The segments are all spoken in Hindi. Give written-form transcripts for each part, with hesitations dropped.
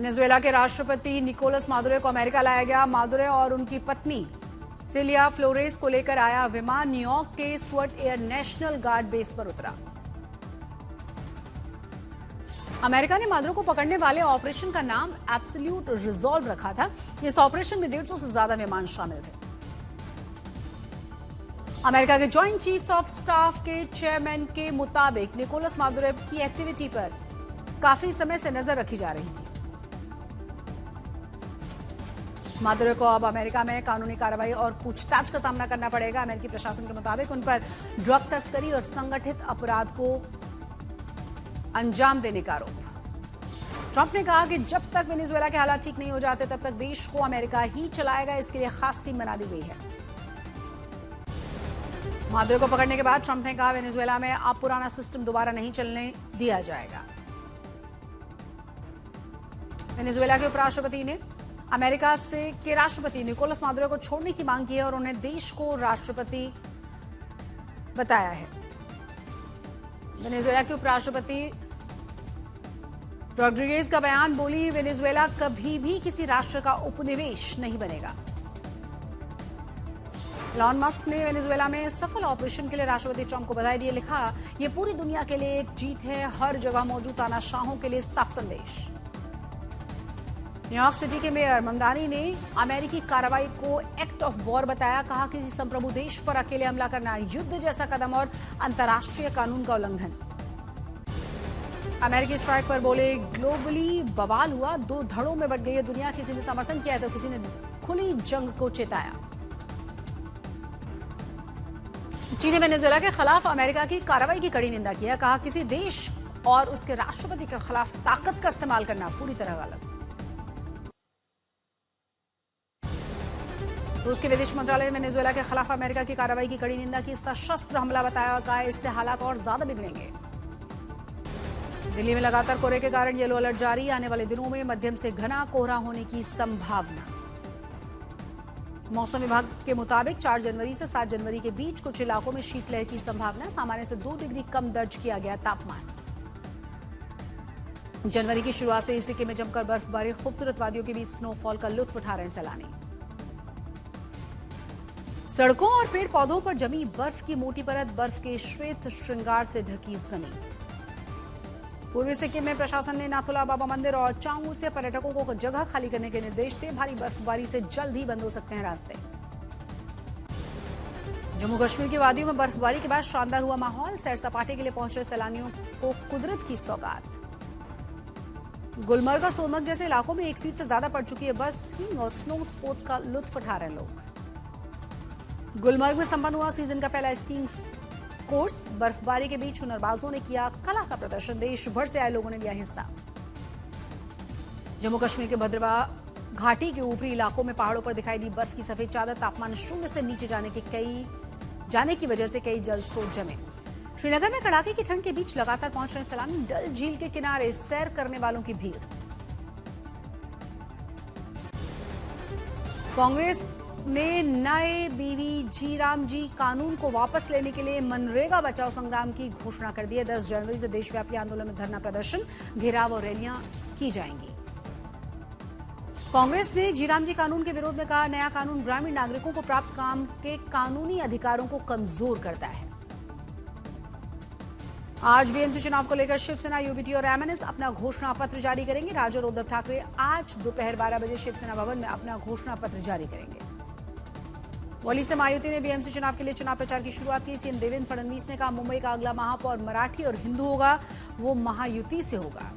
वेनेजुएला के राष्ट्रपति निकोलस मादुरो को अमेरिका लाया गया। मादुरो और उनकी पत्नी सिलिया फ्लोरेस को लेकर आया विमान न्यूयॉर्क के Stuart air national guard base पर उतरा। अमेरिका ने मादुरो को पकड़ने वाले ऑपरेशन का नाम एब्सोल्यूट रिजॉल्व रखा था। इस ऑपरेशन में 150 से ज्यादा विमान शामिल थे। अमेरिका के जॉइंट चीफ्स ऑफ स्टाफ के चेयरमैन के मुताबिक निकोलस मादुरो की एक्टिविटी पर काफी समय से नजर रखी जा रही थी। मादुरो को अब अमेरिका में कानूनी कार्रवाई और पूछताछ का सामना करना पड़ेगा। अमेरिकी प्रशासन के मुताबिक उन पर ड्रग तस्करी और संगठित अपराध को अंजाम देने का आरोप। ट्रंप ने कहा कि जब तक वेनेजुएला के हालात ठीक नहीं हो जाते तब तक देश को अमेरिका ही चलाएगा। इसके लिए खास टीम बना दी गई है। मादुरो को पकड़ने के बाद ट्रंप ने कहा वेनेजुएला में अब पुराना सिस्टम दोबारा नहीं चलने दिया जाएगा। वेनेजुएला के उपराष्ट्रपति ने अमेरिका के राष्ट्रपति निकोलस मादुरो को छोड़ने की मांग की है और उन्हें देश को राष्ट्रपति बताया है। वेनेजुएला के उपराष्ट्रपति रॉड्रिगेज का बयान, बोली वेनेजुएला कभी भी किसी राष्ट्र का उपनिवेश नहीं बनेगा। एलन मस्क ने वेनेजुएला में सफल ऑपरेशन के लिए राष्ट्रपति ट्रंप को बधाई दी। लिखा, यह पूरी दुनिया के लिए एक जीत है, हर जगह मौजूद तानाशाहों के लिए साफ संदेश। न्यूयॉर्क सिटी के मेयर ममदानी ने अमेरिकी कार्रवाई को एक्ट ऑफ वॉर बताया। कहा, किसी संप्रभु देश पर अकेले हमला करना युद्ध जैसा कदम और अंतर्राष्ट्रीय कानून का उल्लंघन। अमेरिकी स्ट्राइक पर बोले, ग्लोबली बवाल हुआ, दो धड़ों में बंट गई है दुनिया। किसी ने समर्थन किया तो किसी ने खुली जंग को चेताया। चीन ने वेनेजुएला के खिलाफ अमेरिका की कार्रवाई की कड़ी निंदा किया। कहा, किसी देश और उसके राष्ट्रपति के खिलाफ ताकत का इस्तेमाल करना पूरी तरह गलत। रूस के विदेश मंत्रालय ने वेनेजुएला के खिलाफ अमेरिका की कार्रवाई की कड़ी निंदा की। सशस्त्र हमला बताया और कहा, इससे हालात और ज्यादा बिगड़ेंगे। दिल्ली में लगातार कोहरे के कारण येलो अलर्ट जारी। आने वाले दिनों में मध्यम से घना कोहरा होने की संभावना। मौसम विभाग के मुताबिक 4 जनवरी से 7 जनवरी के बीच कुछ इलाकों में शीतलहर की संभावना। सामान्य से 2 डिग्री कम दर्ज किया गया तापमान। जनवरी की शुरुआत से सिक्किम में जमकर बर्फबारी। खूबसूरत वादियों के बीच स्नोफॉल का लुत्फ उठा रहे हैं सैलानी। सड़कों और पेड़ पौधों पर जमी बर्फ की मोटी परत, बर्फ के श्वेत श्रृंगार से ढकी जमीन। पूर्वी सिक्किम में प्रशासन ने नाथुला बाबा मंदिर और चांगू से पर्यटकों को जगह खाली करने के निर्देश दिए। भारी बर्फबारी से जल्द ही बंद हो सकते हैं रास्ते। जम्मू कश्मीर की वादियों में बर्फबारी के बाद शानदार हुआ माहौल। सैर सपाटे के लिए पहुंच रहे सैलानियों को कुदरत की सौगात। गुलमर्ग और सोनमर्ग जैसे इलाकों में 1 फीट से ज्यादा पड़ चुकी है बर्फ। स्कीइंग और स्नो स्पोर्ट्स का लुत्फ उठा रहे हैं लोग। गुलमर्ग में संपन्न हुआ सीजन का पहला स्कीइंग कोर्स। बर्फबारी के बीच हुनरबाजों ने किया कला का प्रदर्शन। देश भर से आए लोगों ने लिया हिस्सा। जम्मू कश्मीर के भद्रवाह घाटी के ऊपरी इलाकों में पहाड़ों पर दिखाई दी बर्फ की सफेद चादर। तापमान 0 से नीचे जाने की वजह से कई जल स्रोत जमे। श्रीनगर में कड़ाके की ठंड के बीच लगातार पहुंच रहे सैलानी। डल झील के किनारे सैर करने वालों की भीड़। कांग्रेस ने नए बीवी रामजी कानून को वापस लेने के लिए मनरेगा बचाओ संग्राम की घोषणा कर दी है। 10 जनवरी से देशव्यापी आंदोलन में धरना प्रदर्शन, घेराव और रैलियां की जाएंगी। कांग्रेस ने रामजी कानून के विरोध में कहा, नया कानून ग्रामीण नागरिकों को प्राप्त काम के कानूनी अधिकारों को कमजोर करता है। आज बीएमसी चुनाव को लेकर शिवसेना, यूबीटी और एमएनएस अपना घोषणा पत्र जारी करेंगे। राज और उद्धव ठाकरे आज दोपहर 12 बजे शिवसेना भवन में अपना घोषणा पत्र जारी करेंगे। वली से मायावती ने बीएमसी चुनाव के लिए चुनाव प्रचार की शुरुआत की। सीएम देवेंद्र फडणवीस ने कहा, मुंबई का अगला महापौर मराठी और हिंदू होगा, वो महायुति से होगा।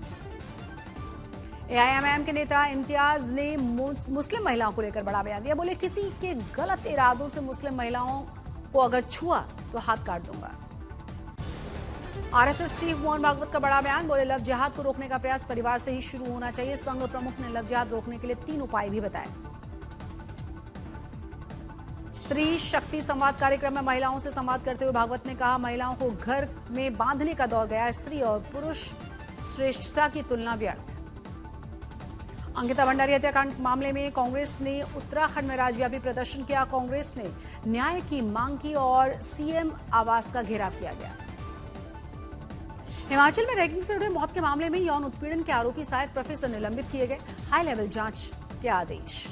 एआईएमआईएम के नेता इम्तियाज ने मुस्लिम महिलाओं को लेकर बड़ा बयान दिया। बोले, किसी के गलत इरादों से मुस्लिम महिलाओं को अगर छुआ तो हाथ काट दूंगा। आरएसएस चीफ मोहन भागवत का बड़ा बयान। बोले, लव जिहाद को रोकने का प्रयास परिवार से ही शुरू होना चाहिए। संघ प्रमुख ने लव जिहाद रोकने के लिए 3 उपाय भी बताए। स्त्री शक्ति संवाद कार्यक्रम में महिलाओं से संवाद करते हुए भागवत ने कहा, महिलाओं को घर में बांधने का दौर गया। स्त्री और पुरुष श्रेष्ठता की तुलना व्यर्थ। अंकिता भंडारी हत्याकांड मामले में कांग्रेस ने उत्तराखंड में राज्यव्यापी प्रदर्शन किया। कांग्रेस ने न्याय की मांग की और सीएम आवास का घेराव किया गया। हिमाचल में रैगिंग से जुड़े मौत के मामले में यौन उत्पीड़न के आरोपी सहायक प्रोफेसर निलंबित किए गए, हाई लेवल जांच के आदेश।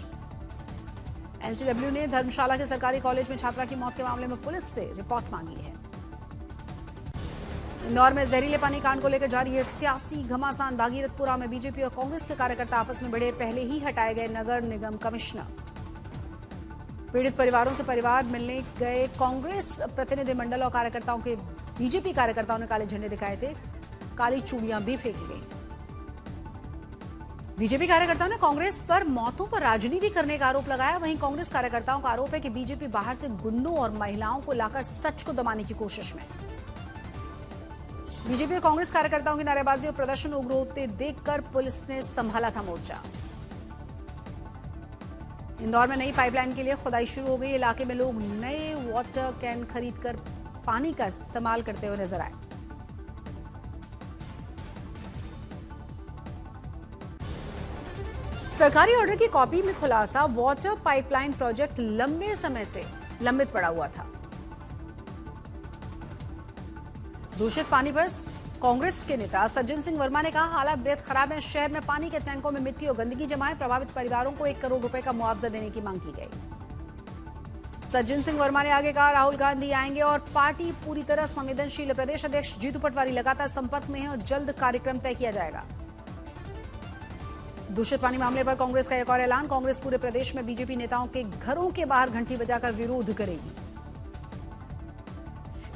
एनसीडब्ल्यू ने धर्मशाला के सरकारी कॉलेज में छात्रा की मौत के मामले में पुलिस से रिपोर्ट मांगी है। इंदौर में जहरीले पानी कांड को लेकर जारी है सियासी घमासान। भागीरथपुरा में बीजेपी और कांग्रेस के कार्यकर्ता आपस में भिड़े, पहले ही हटाए गए नगर निगम कमिश्नर। पीड़ित परिवारों से परिवार मिलने गए कांग्रेस प्रतिनिधिमंडल और कार्यकर्ताओं के बीजेपी कार्यकर्ताओं ने काले झंडे दिखाए थे, काली चूड़ियां भी फेंकी गई। बीजेपी कार्यकर्ताओं ने कांग्रेस पर मौतों पर राजनीति करने का आरोप लगाया। वहीं कांग्रेस कार्यकर्ताओं का आरोप है कि बीजेपी बाहर से गुंडों और महिलाओं को लाकर सच को दबाने की कोशिश में। बीजेपी और कांग्रेस कार्यकर्ताओं की नारेबाजी और प्रदर्शन उग्र होते देखकर पुलिस ने संभाला था मोर्चा। इंदौर में नई पाइपलाइन के लिए खुदाई शुरू हो गई। इलाके में लोग नए वाटर कैन खरीदकर पानी का इस्तेमाल करते हुए नजर आए। सरकारी ऑर्डर की कॉपी में खुलासा, वाटर पाइपलाइन प्रोजेक्ट लंबे समय से लंबित पड़ा हुआ था। दूषित पानी पर कांग्रेस के नेता सज्जन सिंह वर्मा ने कहा, हालात बेहद खराब है। शहर में पानी के टैंकों में मिट्टी और गंदगी जमा है। प्रभावित परिवारों को 1 करोड़ रुपए का मुआवजा देने की मांग की गई। सज्जन सिंह वर्मा ने आगे कहा, राहुल गांधी आएंगे और पार्टी पूरी तरह संवेदनशील है। प्रदेश अध्यक्ष जीतू पटवारी लगातार संपर्क में है और जल्द कार्यक्रम तय किया जाएगा। दूषित पानी मामले पर कांग्रेस का एक और ऐलान, कांग्रेस पूरे प्रदेश में बीजेपी नेताओं के घरों के बाहर घंटी बजाकर विरोध करेगी।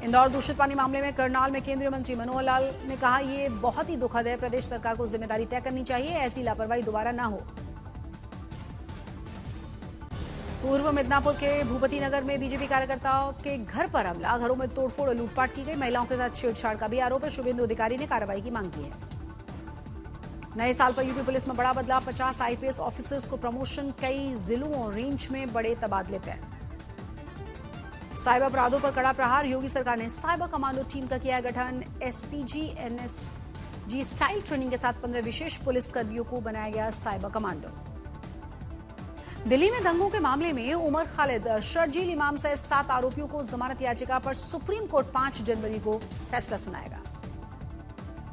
इंदौर दूषित पानी मामले में करनाल में केंद्रीय मंत्री मनोहर लाल ने कहा, ये बहुत ही दुखद है। प्रदेश सरकार को जिम्मेदारी तय करनी चाहिए, ऐसी लापरवाही दोबारा ना हो। पूर्व मिदनापुर के भूपति नगर में बीजेपी कार्यकर्ताओं के घर पर हमला, घरों में तोड़फोड़ और लूटपाट की गई। महिलाओं के साथ छेड़छाड़ का भी आरोप है। शुभेंदु अधिकारी ने कार्रवाई की मांग की है। नए साल पर यूपी पुलिस में बड़ा बदलाव, 50 आईपीएस ऑफिसर्स को प्रमोशन, कई जिलों और रेंज में बड़े तबादले तय। साइबर अपराधों पर कड़ा प्रहार, योगी सरकार ने साइबर कमांडो टीम का किया गठन। एसपीजी एनएसजी स्टाइल ट्रेनिंग के साथ 15 विशेष पुलिस कर्मियों को बनाया गया साइबर कमांडो। दिल्ली में दंगों के मामले में उमर खालिद, शर्जील इमाम सहित 7 आरोपियों को जमानत याचिका पर सुप्रीम कोर्ट 5 जनवरी को फैसला सुनाएगा।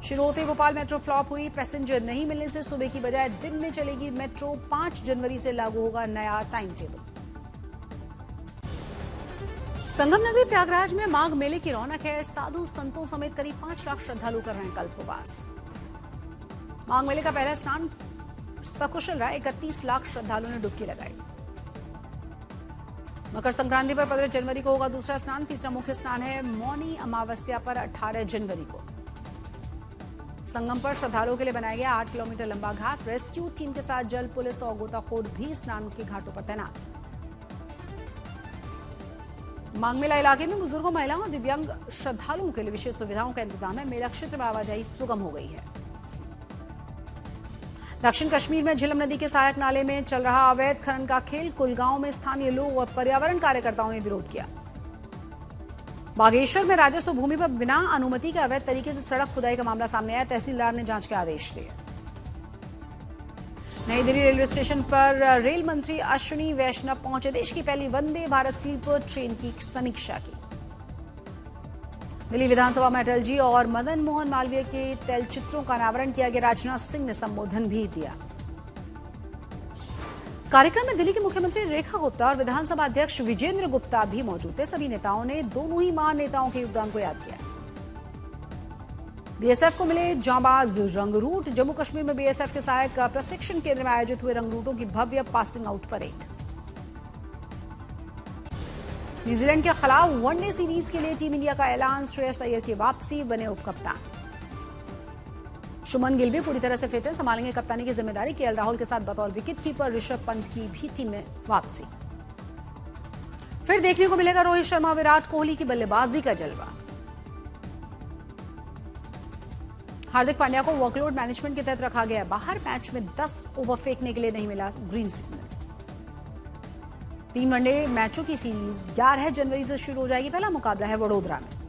शुरू होते भोपाल मेट्रो फ्लॉप हुई, पैसेंजर नहीं मिलने से सुबह की बजाय दिन में चलेगी मेट्रो। 5 जनवरी से लागू होगा नया टाइम टेबल। संगम नगरी प्रयागराज में माघ मेले की रौनक है। साधु संतों समेत करीब 5 लाख श्रद्धालु कर रहे हैं कल्पवास। माघ मेले का पहला स्नान सकुशल रहा, 31 लाख श्रद्धालुओं ने डुबकी लगाई। मकर संक्रांति पर 15 जनवरी को होगा दूसरा स्नान। तीसरा मुख्य स्नान है मौनी अमावस्या पर 18 जनवरी को। संगम पर श्रद्धालुओं के लिए बनाया गया 8 किलोमीटर लंबा घाट। रेस्क्यू टीम के साथ जल पुलिस और गोताखोर भी स्नान के घाटों पर तैनात। माघ मेला इलाके में बुजुर्गों, महिलाओं और दिव्यांग श्रद्धालुओं के लिए विशेष सुविधाओं का इंतजाम है। मेला क्षेत्र में आवाजाही सुगम हो गई है। दक्षिण कश्मीर में झिलम नदी के सहायक नाले में चल रहा अवैध खनन का खेल, कुलगांव में स्थानीय लोग और पर्यावरण कार्यकर्ताओं ने विरोध किया। बागेश्वर में राजस्व भूमि पर बिना अनुमति के अवैध तरीके से सड़क खुदाई का मामला सामने आया। तहसीलदार ने जांच के आदेश दिए। नई दिल्ली रेलवे स्टेशन पर रेल मंत्री अश्विनी वैष्णव पहुंचे। देश की पहली वंदे भारत स्लीपर ट्रेन की समीक्षा की। दिल्ली विधानसभा में अटल जी और मदन मोहन मालवीय के तैलचित्रों का अनावरण किया गया। राजनाथ सिंह ने संबोधन भी दिया। कार्यक्रम में दिल्ली के मुख्यमंत्री रेखा गुप्ता और विधानसभा अध्यक्ष विजेंद्र गुप्ता भी मौजूद थे। सभी नेताओं ने दोनों ही महान नेताओं के योगदान को याद किया। बीएसएफ को मिले जांबाज रंगरूट। जम्मू कश्मीर में बीएसएफ के सहायक प्रशिक्षण केंद्र में आयोजित हुए रंगरूटों की भव्य पासिंग आउट परेड। न्यूजीलैंड के खिलाफ वनडे सीरीज के लिए टीम इंडिया का ऐलान। श्रेयस अय्यर की वापसी, बने उपकप्तान। शुभमन गिल भी पूरी तरह से फिट है, संभालेंगे कप्तानी की जिम्मेदारी। केएल राहुल के साथ बतौर विकेट कीपर ऋषभ पंत की भी टीम में वापसी। फिर देखने को मिलेगा रोहित शर्मा, विराट कोहली की बल्लेबाजी का जलवा। हार्दिक पांड्या को वर्कलोड मैनेजमेंट के तहत रखा गया। बाहर मैच में 10 ओवर फेंकने के लिए नहीं मिला ग्रीन सिग्नल। 3 वनडे मैचों की सीरीज 11 जनवरी से शुरू हो जाएगी। पहला मुकाबला है वडोदरा में।